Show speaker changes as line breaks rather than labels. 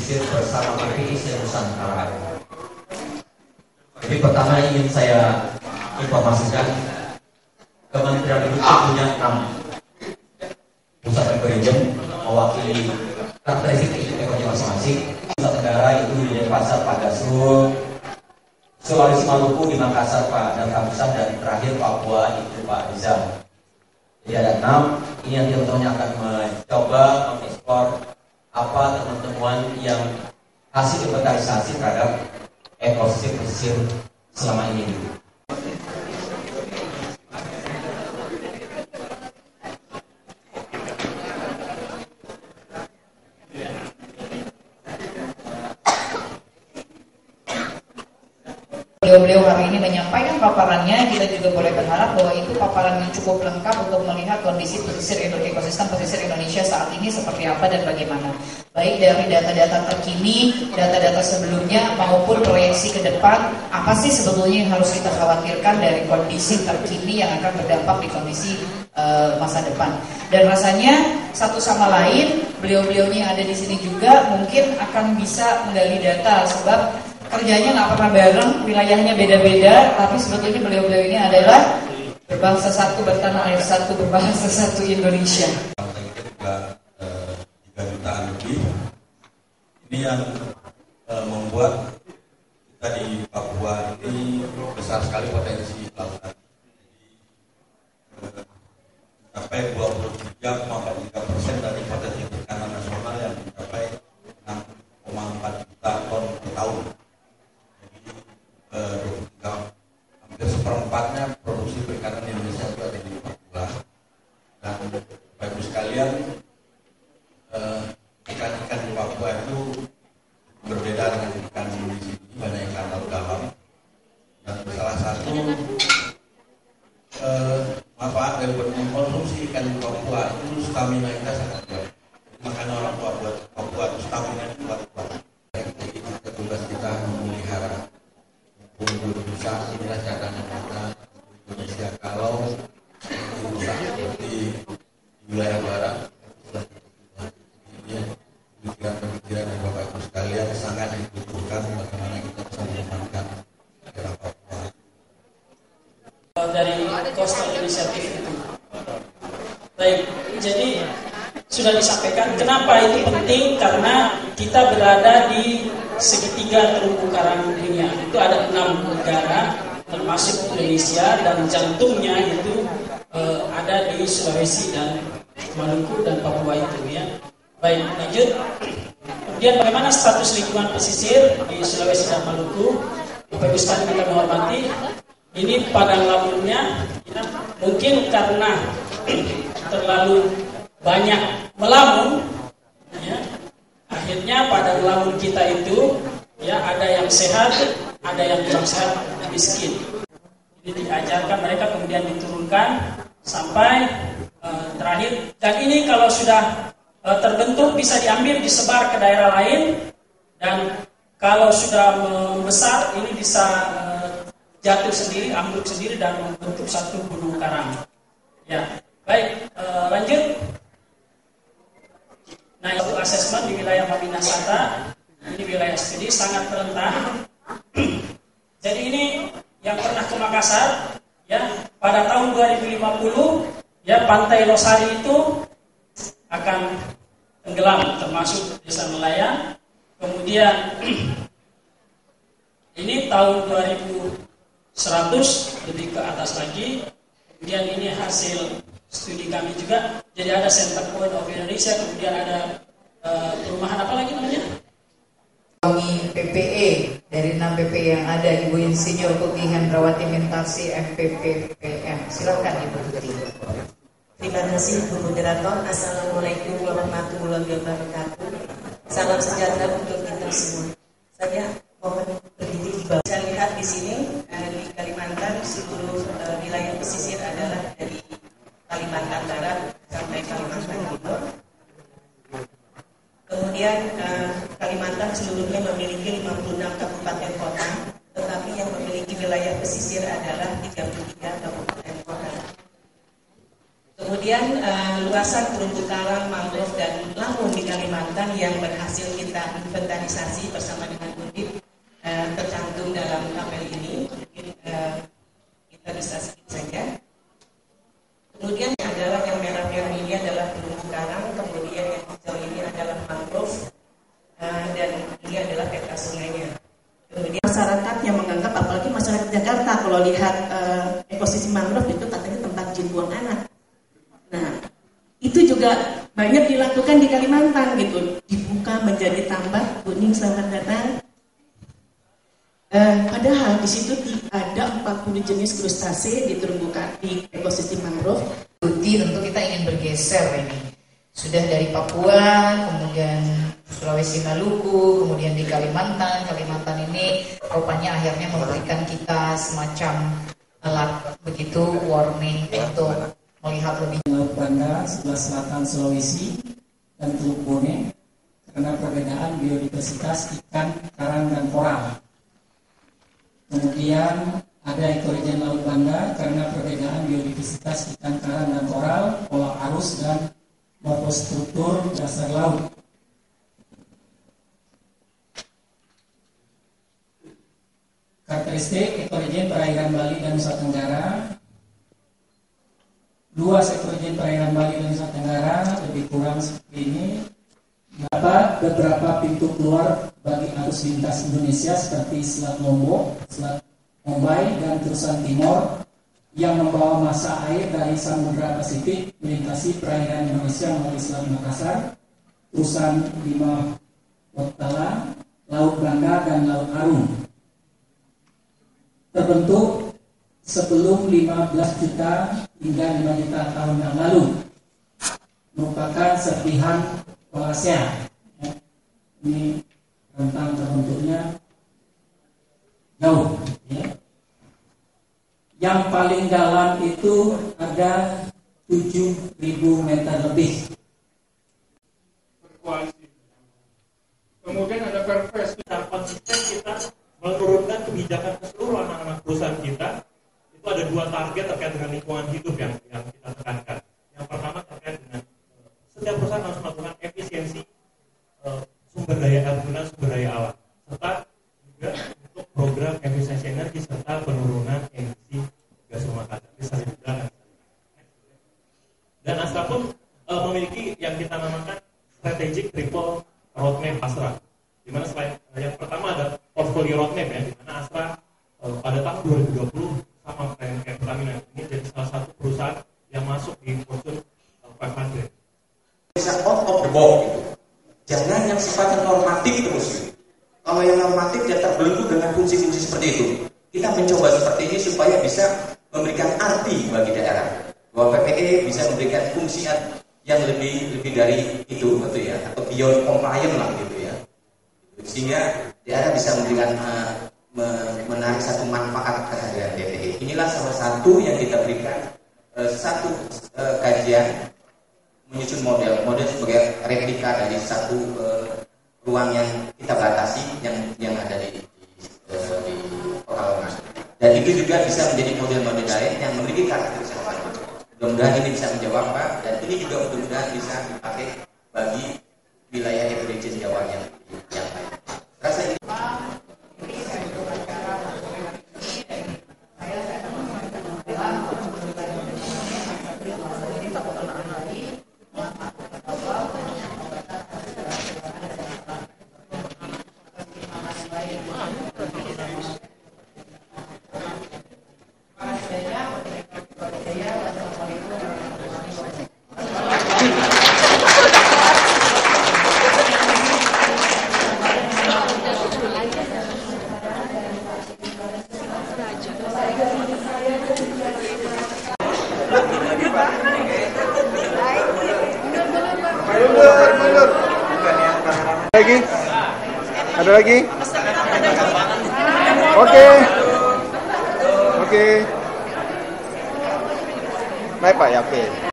pesisir bersama PPIC Nusantara. Jadi pertama ingin saya informasikan, Kementerian Lingkungan punya 6 pusat ekoregion mewakili karakteristik ekonomi masing-masing. Pusat Tenggara itu di Denpasar, Pak Gasrul, Sulawesi Maluku di Makassar, Pak Damkar, dan terakhir Papua itu Pak Rizal. Jadi ada 6. Ini yang teman-teman akan mencoba mengekspor apa teman-teman yang hasil inventarisasi terhadap ekosistem pesisir selama ini.
Beliau hari ini menyampaikan paparannya, kita juga boleh berharap bahwa itu paparan yang cukup lengkap untuk melihat kondisi pesisir ekosistem pesisir Indonesia saat ini seperti apa dan bagaimana. Baik dari data-data terkini, data-data sebelumnya maupun proyeksi ke depan, apa sih sebetulnya yang harus kita khawatirkan dari kondisi terkini yang akan berdampak di kondisi masa depan. Dan rasanya satu sama lain, beliau-beliaunya yang ada di sini juga mungkin akan bisa menggali data, sebab kerjanya nggak pernah bareng, wilayahnya beda-beda, tapi sebetulnya beliau-beliau ini adalah berbangsa satu, bertanah air satu, berbahasa satu Indonesia.
Kita juga 3 jutaan lebih. Ini yang membuat kita di Papua ini besar sekali potensi lautan. Mencapai 23,43% dari potensi perikanan nasional yang mencapai 6,4 juta ton per tahun. Hampir seperempatnya produksi perikanan Indonesia itu ada di Papua. Dan Bapak Ibu sekalian, ikan-ikan di Papua itu berbeda dengan ikan di sini, banyak ikan laut dalam. Dan salah satu manfaat dari mengkonsumsi ikan di Papua itu stamina kita sangat kuat. Makanya orang tua buat Papua itu stamina itu kuat. Jadi tugas kita memelihara untuk bisa inilah cadangan kita Indonesia. Kalau rusak seperti di wilayah barat, ini pemikiran dari Bapak Ibu sekalian sangat dibutuhkan bagaimana kita bisa mengembangkan daerah Papua.
Dari Coastal Initiative itu. Baik, jadi sudah disampaikan kenapa itu penting, karena kita berada di segitiga terumbu karang dunia. Itu ada 6 negara termasuk Indonesia, dan jantungnya itu ada di Sulawesi dan Maluku dan Papua itu ya. Baik, lanjut. Kemudian bagaimana status lingkungan pesisir di Sulawesi dan Maluku? Bapak Ibu sekalian kita menghormati, ini padang lautnya ya, mungkin karena terlalu banyak melamun ya, akhirnya padang laut kita itu ya ada yang sehat, ada yang kurang sehat, miskin. Jadi diajarkan mereka, kemudian diturunkan sampai terakhir. Dan ini kalau sudah terbentuk bisa diambil, disebar ke daerah lain, dan kalau sudah membesar ini bisa jatuh sendiri, ambruk sendiri dan membentuk satu gunung karang. Ya, baik, lanjut. Nah, itu asesmen di wilayah Maminasata, ini wilayah studi sangat rentan. Jadi ini yang pernah ke Makassar, ya pada tahun 2050, ya Pantai Losari itu akan tenggelam, termasuk Desa Melayan. Kemudian ini tahun 2100 lebih ke atas lagi. Kemudian ini hasil studi kami juga. Jadi ada Center Point of Indonesia, kemudian ada perumahan apa lagi namanya?
Kami PPE dari 6 PPE yang ada, Ibu Insinyur Tuti Hendrawati Mintarsi MPPPM. Silakan Ibu Tuti.
Terima kasih Bu Moderator. Assalamualaikum warahmatullahi wabarakatuh. Salam sejahtera untuk kita semua. Saya mohon berdiri di bawah. Saya lihat di sini di Kalimantan seluruh wilayah pesisir adalah dari Kalimantan Barat sampai Kalimantan Timur. Kemudian Kalimantan seluruhnya memiliki 56 kabupaten kota, tetapi yang memiliki wilayah pesisir adalah 33 kabupaten kota. Untuk Kemudian luasan terumbu karang, mangrove dan lamun di Kalimantan yang berhasil kita inventarisasi bersama dengan Undip tercantum dalam tabel ini. Mungkin kita bisa skip saja. Kemudian adalah yang merah-merah ini adalah terumbu karang, kemudian yang hijau ini adalah mangrove dan ini adalah peta sungainya. Kemudian masyarakat yang menganggap, apalagi masyarakat Jakarta, kalau lihat ekosistem mangrove itu katanya tempat jin buang anak. Nah, itu juga banyak dilakukan di Kalimantan gitu, dibuka menjadi tambak kuning, selamat datang. Padahal di situ ada 40 jenis krustase di terumbu karang di ekosistem mangrove.
Tentu kita ingin bergeser ini. Sudah dari Papua, kemudian Sulawesi Maluku, kemudian di Kalimantan. Kalimantan ini rupanya akhirnya memberikan kita semacam alat begitu warning untuk melihat lebih.
Laut Banda sebelah selatan Sulawesi dan Teluk Bone karena perbedaan biodiversitas ikan, karang dan koral. Kemudian ada ekoregion Laut Banda karena perbedaan biodiversitas ikan, karang dan koral, pola arus dan morfostruktur dasar laut. Karakteristik ekoregion perairan Bali dan Nusa Tenggara. Luas ekoregion perairan Bali dan Nusa Tenggara lebih kurang seperti ini. Dapat beberapa pintu keluar bagi arus lintas Indonesia seperti Selat Lombok, Selat Mumbai dan Terusan Timor yang membawa massa air dari Samudra Pasifik melintasi perairan Indonesia melalui Selat Makassar, Terusan Lima Wattala, Laut Banda dan Laut Arum. Terbentuk sebelum 15 juta hingga 5 juta tahun yang lalu, merupakan serpihan Wallacea. Ini rentang terbentuknya jauh. Yang paling dalam itu ada 7.000 meter lebih.
Berkoalisi. Kemudian ada Perpres. Secara konsisten kita menurunkan kebijakan ke seluruh anak-anak perusahaan kita. Itu ada 2 target terkait dengan lingkungan hidup yang kita tekankan. Yang pertama terkait dengan setiap perusahaan harus melakukan efisiensi penggunaan sumber daya alam, serta juga untuk program efisiensi energi serta penurunan emisi gas rumah kaca. Dan Astra pun memiliki yang kita namakan strategic triple roadmap Astra, di mana selain yang pertama ada portfolio roadmap ya, di mana Astra pada tahun 2020 sama kayak Pertamina ini jadi salah satu perusahaan yang masuk di Fortune 500.
Bisa out of the box gitu. Jangan yang sifatnya normatif terus gitu. Kalau yang normatif dia terbelenggu dengan fungsi-fungsi seperti itu. Kita mencoba seperti ini supaya bisa memberikan arti bagi daerah. Bahwa PPE bisa memberikan fungsi yang lebih dari itu gitu ya, atau beyond compliant lah gitu ya. Sehingga daerah bisa memberikan menarik satu manfaat kehadiran PPE. Inilah salah satu yang kita berikan satu kajian menyusun model sebagai replika dari satu ruang yang kita batasi yang ada di Pekalongan. Dan itu juga bisa menjadi model-model lain yang memiliki karakteristik sama. Mudah-mudahan ini bisa menjawab Pak, dan ini juga mudah-mudahan bisa dipakai bagi wilayah ekoregion Jawa yang lain. Rasa ini
Ada lagi? Oke. Baik Pak, ya oke.